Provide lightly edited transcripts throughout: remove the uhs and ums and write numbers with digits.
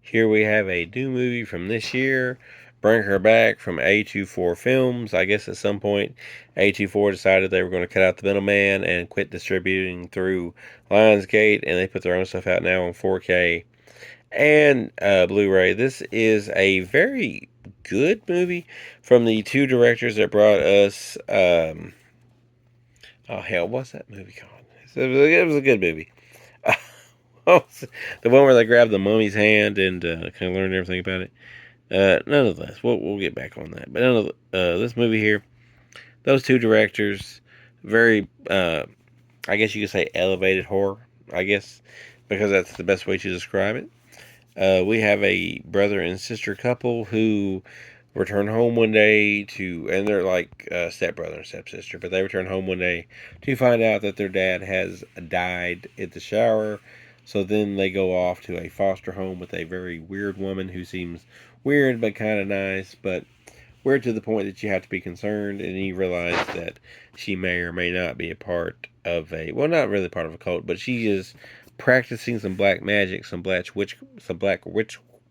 Here we have a new movie from this year, Bring Her Back from A24 Films. I guess at some point, A24 decided they were going to cut out the middleman and quit distributing through Lionsgate, and they put their own stuff out now on 4K and Blu-ray. This is a very good movie from the two directors that brought us. Oh hell, what's that movie called? It was a good movie. The one where they grab the mummy's hand and kind of learn everything about it. Nonetheless, we'll get back on that. But none of this movie here, those two directors, very, I guess you could say elevated horror, I guess, because that's the best way to describe it. We have a brother and sister couple who return home one day and they're like stepbrother and stepsister, but they return home one day to find out that their dad has died at the shower. So then they go off to a foster home with a very weird woman who seems weird but kind of nice, but weird to the point that you have to be concerned, and you realize that she may or may not be a part of well, not really part of a cult, but she is practicing some black magic, some black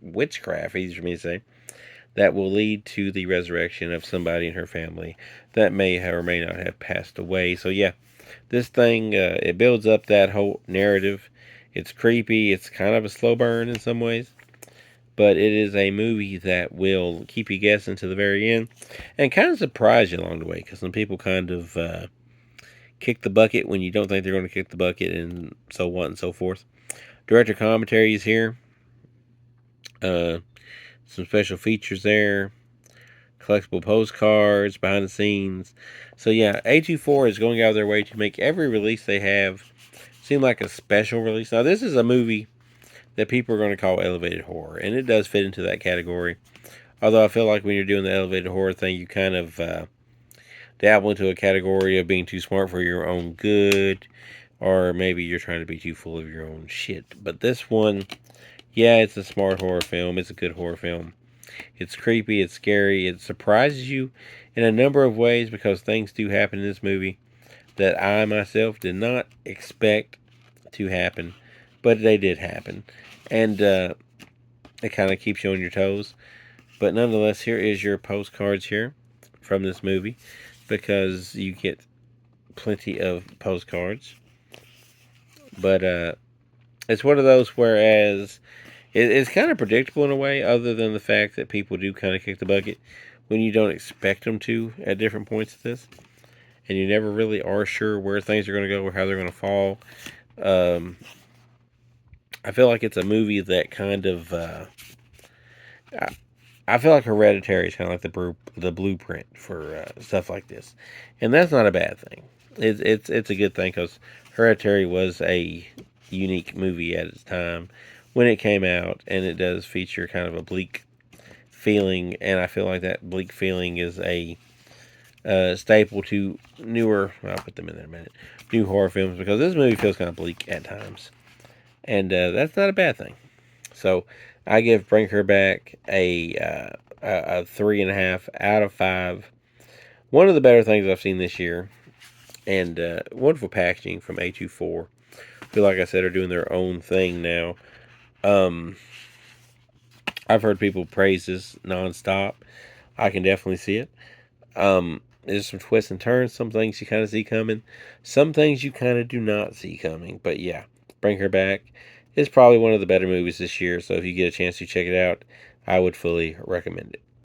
witchcraft, easy for me to say, that will lead to the resurrection of somebody in her family that may or may not have passed away. So yeah, this thing, it builds up that whole narrative. It's creepy. It's kind of a slow burn in some ways, but it is a movie that will keep you guessing to the very end and kind of surprise you along the way, because some people kind of kick the bucket when you don't think they're going to kick the bucket, and so on and so forth. Director commentary is here. Some special features there. Collectible postcards, behind the scenes. So yeah, A24 is going out of their way to make every release they have seem like a special release. Now this is a movie that people are going to call elevated horror, and it does fit into that category. Although I feel like when you're doing the elevated horror thing, you kind of dabble into a category of being too smart for your own good, or maybe you're trying to be too full of your own shit. But this one, yeah, it's a smart horror film. It's a good horror film. It's creepy, it's scary, it surprises you in a number of ways, because things do happen in this movie that I myself did not expect to happen, but they did happen. And it kind of keeps you on your toes. But nonetheless, here is your postcards here from this movie, because you get plenty of postcards. But it's one of those whereas it's kind of predictable in a way, other than the fact that people do kind of kick the bucket when you don't expect them to at different points of this, and you never really are sure where things are going to go or how they're going to fall. I feel like it's a movie that kind of I feel like Hereditary is kind of like the blueprint for stuff like this, and that's not a bad thing. It's a good thing, because Hereditary was a unique movie at its time when it came out, and it does feature kind of a bleak feeling, and I feel like that bleak feeling is a staple to newer. I'll put them in there in a minute. New horror films, because this movie feels kind of bleak at times, and that's not a bad thing. So I give Bring Her Back a 3.5 out of 5. One of the better things I've seen this year, and wonderful packaging from A24, who, like I said, are doing their own thing now. I've heard people praise this nonstop. I can definitely see it. There's some twists and turns. Some things you kind of see coming. Some things you kind of do not see coming. But yeah, Bring Her Back is probably one of the better movies this year. So if you get a chance to check it out, I would fully recommend it.